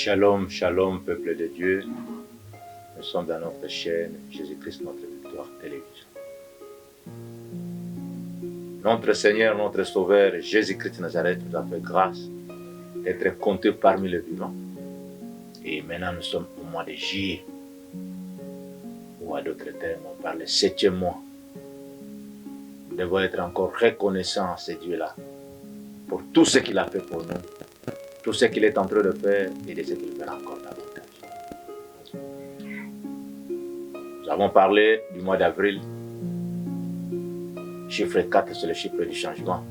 Shalom, shalom, peuple de Dieu. Nous sommes dans notre chaîne Jésus-Christ, notre victoire télévision. Notre Seigneur, notre Sauveur, Jésus-Christ de Nazareth nous a fait grâce d'être comptés parmi les vivants. Et maintenant nous sommes au mois de juillet, ou à d'autres termes, on parle du 7e mois. Nous devons être encore reconnaissants à ce Dieu-là pour tout ce qu'il a fait pour nous, tout ce qu'il est en train de faire et de ce qu'il fera encore davantage. Nous avons parlé du mois d'avril. Chiffre 4, c'est le chiffre du changement.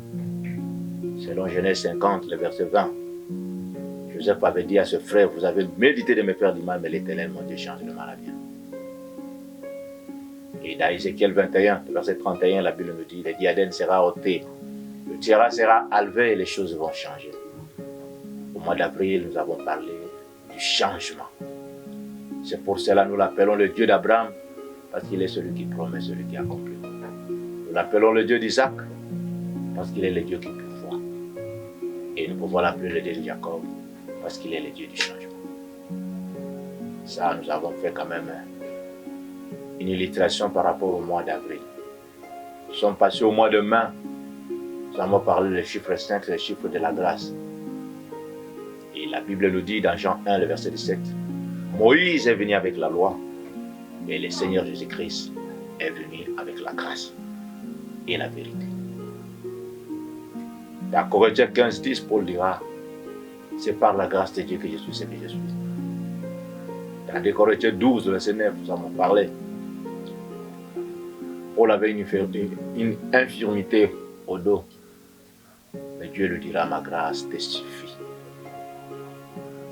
Selon Genèse 50, le verset 20, Joseph avait dit à ce frère, vous avez médité de me faire du mal, mais l'Éternel, mon Dieu, change le mal à bien. Et dans Ézéchiel 21, le verset 31, la Bible nous dit, le diadème sera ôté, le tiara sera enlevé et les choses vont changer. Au mois d'avril, nous avons parlé du changement. C'est pour cela que nous l'appelons le Dieu d'Abraham, parce qu'il est celui qui promet, celui qui accomplit. Nous l'appelons le Dieu d'Isaac, parce qu'il est le Dieu qui pourvoit. Et nous pouvons l'appeler le Dieu de Jacob, parce qu'il est le Dieu du changement. Ça, nous avons fait quand même une illustration par rapport au mois d'avril. Nous sommes passés au mois de mai. Nous avons parlé du chiffre 5, le chiffre de la grâce. Et la Bible nous dit dans Jean 1, le verset 17, Moïse est venu avec la loi, et le Seigneur Jésus-Christ est venu avec la grâce et la vérité. Dans Corinthiens 15, 10, Paul dira, c'est par la grâce de Dieu que je suis ce que je suis. Dans Corinthiens 12, verset 9, nous avons parlé. Paul avait une infirmité au dos. Mais Dieu lui dira, ma grâce te suffit.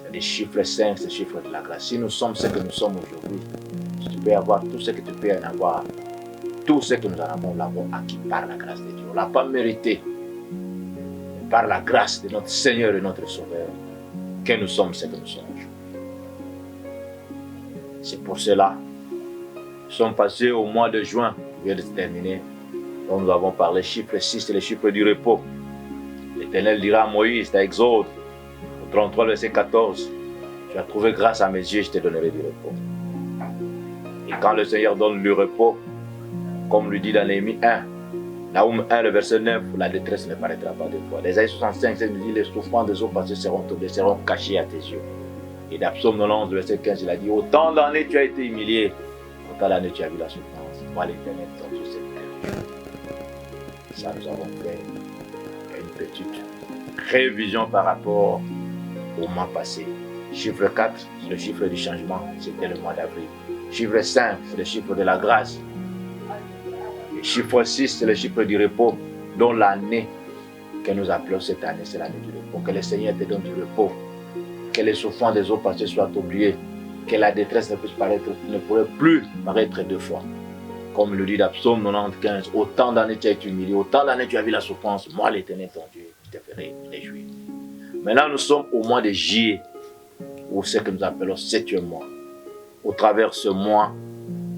C'est des chiffres 5, c'est le chiffre de la grâce. Si nous sommes ce que nous sommes aujourd'hui, si tu peux avoir tout ce que tu peux en avoir, tout ce que nous en avons, nous l'avons acquis par la grâce de Dieu. On ne l'a pas mérité. Mais par la grâce de notre Seigneur et notre Sauveur, que nous sommes ce que nous sommes aujourd'hui. C'est pour cela, nous sommes passés au mois de juin, qui vient de se terminer, dont nous avons parlé, chiffre 6, c'est le chiffre du repos. L'Éternel dira à Moïse, dans Exode, au 33, verset 14, tu as trouvé grâce à mes yeux, je te donnerai du repos. Et quand le Seigneur donne le repos, comme lui dit dans Néhémie 1, Naoum 1, le verset 9, la détresse ne paraîtra pas deux fois. L'Ésaïe 65, ça nous dit, les souffrances des eaux passées seront cachées à tes yeux. Et dans Psaume 90, verset 15, il a dit, autant d'années tu as été humilié, autant d'années tu as vu la souffrance. Moi, l'Éternel, ton Dieu, c'est ça, nous avons fait une petite révision par rapport au mois passé. Chiffre 4, c'est le chiffre du changement, c'était le mois d'avril. Chiffre 5, c'est le chiffre de la grâce. Et chiffre 6, c'est le chiffre du repos, dont l'année que nous appelons cette année, c'est l'année du repos. Que le Seigneur te donne du repos, que les souffrances des eaux passées soient oubliées, que la détresse ne pourrait plus paraître deux fois. Comme le dit dans Psaume 95, autant d'années tu as été humilié, autant d'années tu as vu la souffrance, moi l'Éternel ton Dieu, je te ferai réjouir. Maintenant nous sommes au mois de juillet, ou ce que nous appelons 7e mois. Au travers de ce mois,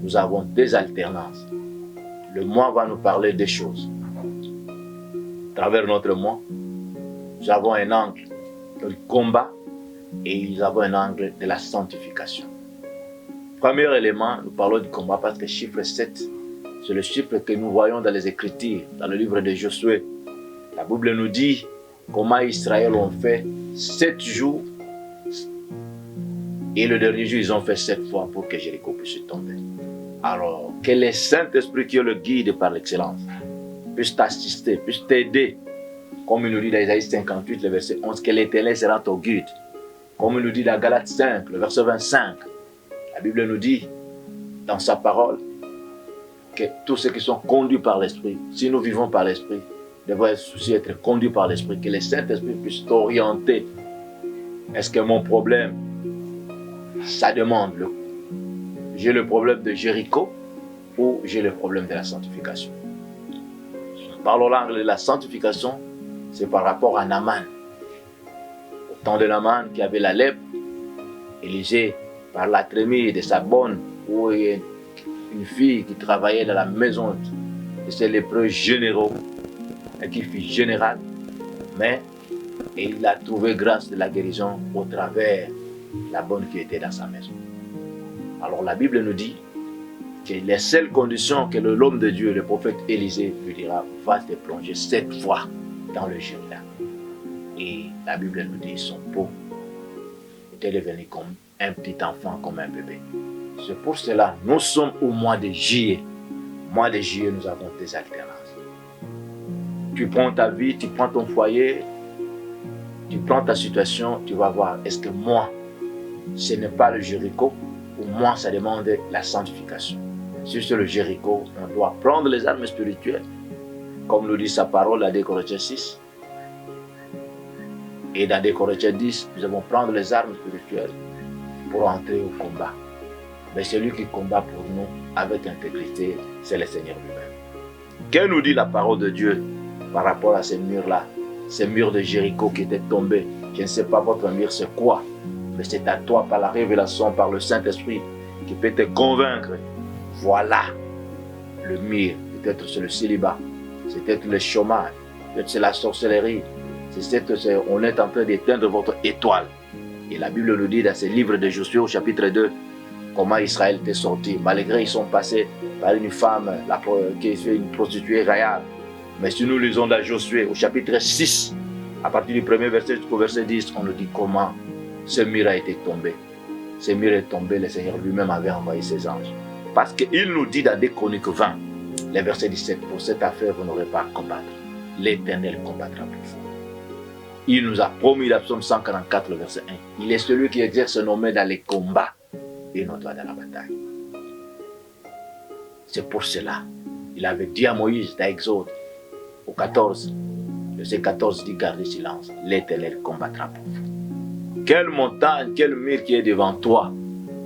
nous avons des alternances. Le mois va nous parler des choses. À travers notre mois, nous avons un angle du combat et nous avons un angle de la sanctification. Premier élément, nous parlons du combat parce que le chiffre 7, c'est le chiffre que nous voyons dans les Écritures, dans le livre de Josué. La Bible nous dit comment Israël ont fait 7 jours et le dernier jour, ils ont fait 7 fois pour que Jéricho puisse tomber. Alors, que le Saint-Esprit qui est le guide par l'excellence puisse t'assister, puisse t'aider. Comme il nous dit dans Isaïe 58, le verset 11, que l'Éternel sera ton guide. Comme il nous dit dans Galates 5, le verset 25, la Bible nous dit dans sa parole que tous ceux qui sont conduits par l'Esprit, si nous vivons par l'Esprit, devons aussi être conduits par l'Esprit, que le Saint-Esprit puisse t'orienter. Est-ce que mon problème, ça demande, j'ai le problème de Jéricho ou j'ai le problème de la sanctification? Parlons l'angle de la sanctification, c'est par rapport à Naaman. Au temps de Naaman qui avait la lèpre, Élisée, par la trémie de sa bonne, ou une fille qui travaillait dans la maison de ces lépreux généraux, et qui fut général, mais il a trouvé grâce de la guérison au travers la bonne qui était dans sa maison. Alors la Bible nous dit que les seules conditions que l'homme de Dieu, le prophète Élisée, lui dira, va te plonger 7 fois dans le Jourdain. Et la Bible nous dit, son peau était devenu comme un petit enfant, comme un bébé. C'est pour cela, nous sommes au mois de juillet. Mois de juillet, nous avons des alternances. Tu prends ta vie, tu prends ton foyer, tu prends ta situation, tu vas voir, est-ce que moi, ce n'est pas le Jéricho, ou moi, ça demande la sanctification. Si c'est le Jéricho, on doit prendre les armes spirituelles, comme nous dit sa parole à 2 Corinthiens 6. Et dans 2 Corinthiens 10, nous devons prendre les armes spirituelles pour entrer au combat. Mais celui qui combat pour nous avec intégrité, c'est le Seigneur lui-même. Que nous dit la parole de Dieu par rapport à ces murs-là, ces murs de Jéricho qui étaient tombés? Je ne sais pas votre mur c'est quoi, mais c'est à toi par la révélation, par le Saint-Esprit qui peut te convaincre. Voilà le mur. Peut-être c'est le célibat, c'est peut-être le chômage, peut-être c'est la sorcellerie. On est en train d'éteindre votre étoile. Et la Bible nous dit dans ce livre de Josué au chapitre 2, comment Israël était sorti. Malgré ils sont passés par une femme qui est une prostituée Rahab. Mais si nous lisons dans Josué au chapitre 6, à partir du premier verset jusqu'au verset 10, on nous dit comment ce mur a été tombé. Ce mur est tombé, le Seigneur lui-même avait envoyé ses anges. Parce qu'il nous dit dans 2 Chroniques 20, le verset 17, pour cette affaire, vous n'aurez pas à combattre. L'Éternel combattra pour vous. Il nous a promis la psaume 144, le verset 1. Il est celui qui exerce nos mains dans les combats et nos doigts dans la bataille. C'est pour cela. Il avait dit à Moïse dans Exode, au 14, verset 14 dit gardez silence, l'Éternel combattra pour vous. Quelle montagne, quel mur qui est devant toi?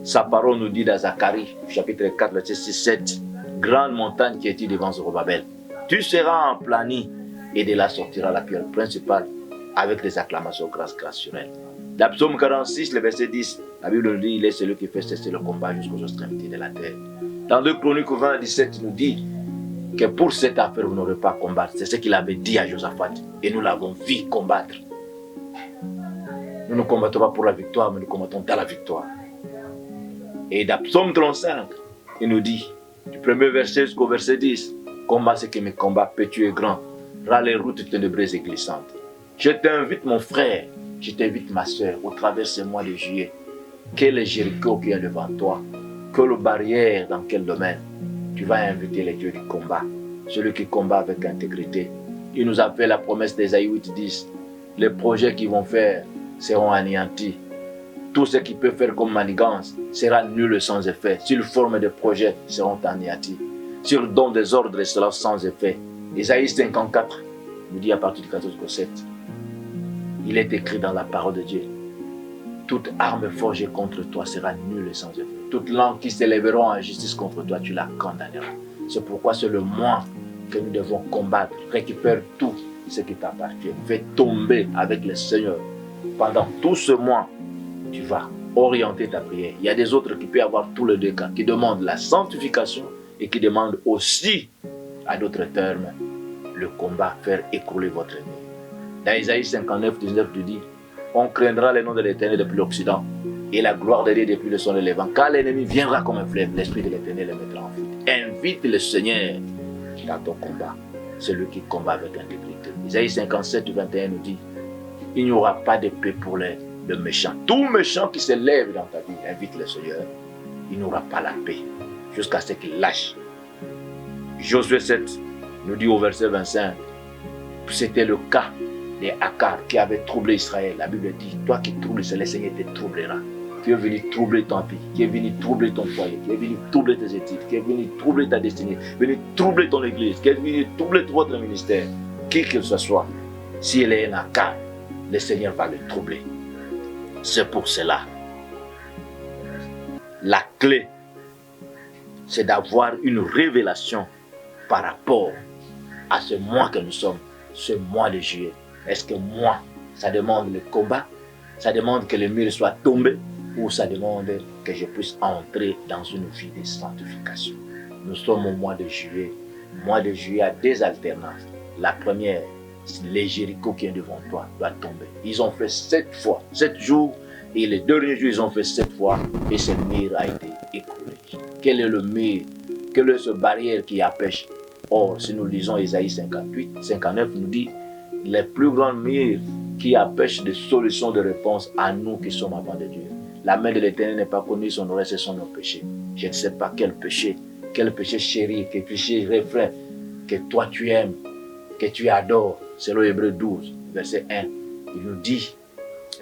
Sa parole nous dit dans Zacharie, chapitre 4, verset 6-7, grande montagne qui est devant Zorobabel. Tu seras emplani et de là sortira la pierre principale avec des acclamations grâce sur elle. Dans Psaume 46, le verset 10, la Bible nous dit il est celui qui fait cesser le combat jusqu'aux extrémités de la terre. Dans 2 Chroniques 20, 17, il nous dit que pour cette affaire, vous n'aurez pas à combattre. C'est ce qu'il avait dit à Josaphat. Et nous l'avons vu combattre. Nous ne combattons pas pour la victoire, mais nous combattons dans la victoire. Et dans Psaume 35, il nous dit, du premier verset jusqu'au verset 10, combat ce qui me combat, petit et grand, rends les routes ténébreuses et glissantes. Je t'invite mon frère, je t'invite ma soeur, au travers de ce mois de juillet, quel est Jéricho qui est devant toi, quelle barrière, dans quel domaine, tu vas inviter les dieux du combat, celui qui combat avec intégrité. Il nous a fait la promesse d'Ésaïe 8:10, les projets qu'ils vont faire seront anéantis. Tout ce qu'ils peuvent faire comme manigance sera nul et sans effet. S'ils forment des projets, seront anéantis. S'ils donnent des ordres, sera sans effet. Ésaïe 54 nous dit à partir du 14-7. Il est écrit dans la parole de Dieu. Toute arme forgée contre toi sera nulle et sans effet. Toute langue qui s'élèveront en justice contre toi, tu la condamneras. C'est pourquoi c'est le moi que nous devons combattre. Récupère tout ce qui t'appartient. Fais tomber avec le Seigneur. Pendant tout ce mois, tu vas orienter ta prière. Il y a des autres qui peuvent avoir tous les deux cas, qui demandent la sanctification et qui demandent aussi, à d'autres termes, le combat, faire écrouler votre ennemi. Dans Isaïe 59, 19, tu dis, on craindra le nom de l'Éternel depuis l'Occident et la gloire de Dieu depuis le son de levant. Quand l'ennemi viendra comme un fleuve, l'Esprit de l'Éternel le mettra en fuite. Invite le Seigneur dans ton combat, celui qui combat avec intégrité. Isaïe 57, 21 nous dit, il n'y aura pas de paix pour les méchants. Tout méchant qui se lève dans ta vie, invite le Seigneur. Il n'aura pas la paix jusqu'à ce qu'il lâche. Josué 7 nous dit au verset 25, c'était le cas des Akar qui avaient troublé Israël. La Bible dit, toi qui troubles, le Seigneur te troublera. Qui est venu troubler ton vie, qui est venu troubler ton foyer, qui est venu troubler tes études, qui est venu troubler ta destinée, qui est venu troubler ton église, qui est venu troubler votre ministère, qui que ce soit, s'il est un Akar, le Seigneur va le troubler. C'est pour cela. La clé, c'est d'avoir une révélation par rapport à ce mois que nous sommes, ce mois de juillet. Est-ce que moi, ça demande le combat, ça demande que le mur soit tombé, ou ça demande que je puisse entrer dans une vie de sanctification? Nous sommes au mois de juillet. Le mois de juillet a des alternances. La première, les Jéricho qui est devant toi doit tomber. Ils ont fait 7 fois, 7 jours, Et les derniers jours, ils ont fait 7 fois et cette mire a été écoulée. Quel est le mire? Quelle est cette barrière qui empêche? Or, si nous lisons Ésaïe 58, 59, nous dit les plus grandes mires qui empêchent des solutions de réponse à nous qui sommes avant de Dieu. La main de l'Éternel n'est pas connue, son oreille, ce sont nos péchés. Je ne sais pas quel péché chéri, quel péché refrain que toi tu aimes, que tu adores. Selon Hébreux 12, verset 1, il nous dit,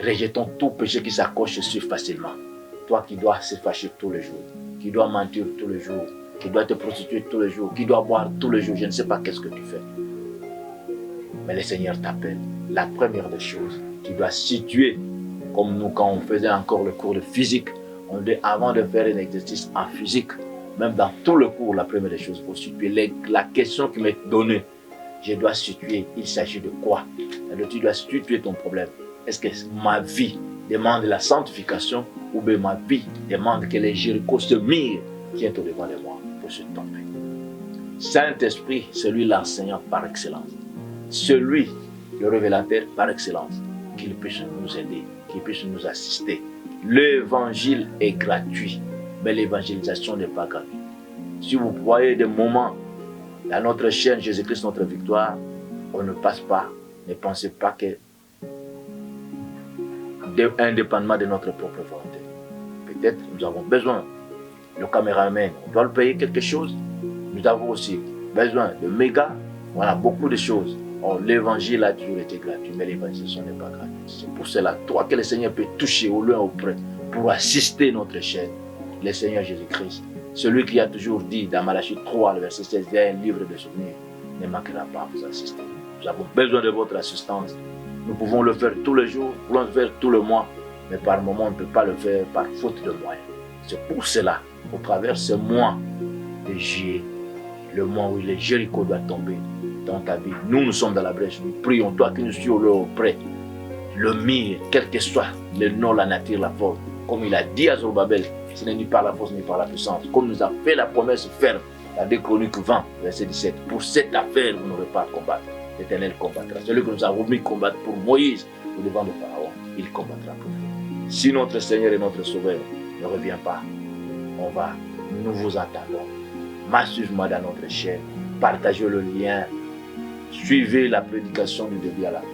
rejetons tout péché qui s'accroche dessus facilement. Toi qui dois se fâcher tous les jours, qui dois mentir tous les jours, qui dois te prostituer tous les jours, qui dois boire tous les jours, je ne sais pas qu'est-ce que tu fais. Mais le Seigneur t'appelle. La première des choses, tu dois situer, comme nous quand on faisait encore le cours de physique, on dit avant de faire un exercice en physique, même dans tout le cours, la première des choses, il faut situer la question qui m'est donnée. Je dois situer, il s'agit de quoi? Alors tu dois situer ton problème. Est-ce que ma vie demande la sanctification ou bien ma vie demande que les Jéricho se mirent qui est au devant de moi pour se tomber? Saint-Esprit, celui l'enseignant par excellence, celui le révélateur par excellence, qu'il puisse nous aider, qu'il puisse nous assister. L'évangile est gratuit, mais l'évangélisation n'est pas gratuite. Si vous voyez des moments dans notre chaîne Jésus-Christ, notre victoire, on ne passe pas, ne pensez pas que indépendamment de notre propre volonté. Peut-être nous avons besoin, le caméraman, on doit le payer quelque chose. Nous avons aussi besoin de méga, voilà, beaucoup de choses. Or, l'évangile a toujours été gratuit, mais l'évangélisation n'est pas gratuite. C'est pour cela, toi que le Seigneur peut toucher au loin, au près, pour assister notre chaîne, le Seigneur Jésus-Christ, celui qui a toujours dit dans Malachie 3, le verset 16, il y a un livre de souvenirs, ne manquera pas à vous assister. Nous avons besoin de votre assistance. Nous pouvons le faire tous les jours, nous pouvons le faire tous les mois, mais par moment, on ne peut pas le faire par faute de moyens. C'est pour cela, au travers ce mois de juillet, le mois où les Jéricho doit tomber dans ta vie, nous sommes dans la brèche, nous prions, toi qui nous suis auprès, le mire, quel que soit le nom, la nature, la force, comme il a dit à Zorobabel, ce n'est ni par la force ni par la puissance, comme nous a fait la promesse ferme, la 2 Chroniques 20, verset 17, pour cette affaire, vous n'aurez pas à combattre. L'Éternel combattra. Celui que nous avons mis combattre pour Moïse, au devant de Pharaon, il combattra pour vous. Si notre Seigneur et notre Sauveur ne revient pas, nous vous attendons. Massivement dans notre chaîne, partagez le lien, suivez la prédication du début à la fin.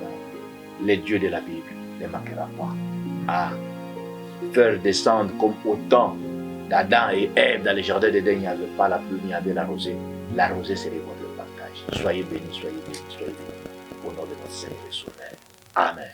Les dieux de la Bible ne manquera pas à faire descendre comme au temps d'Adam et Ève dans le jardin d'Éden, il n'y avait pas la pluie, il y avait la rosée. La rosée, c'est votre partage. Soyez bénis, soyez bénis, soyez bénis. Au nom de notre Seigneur et Sauveur. Amen.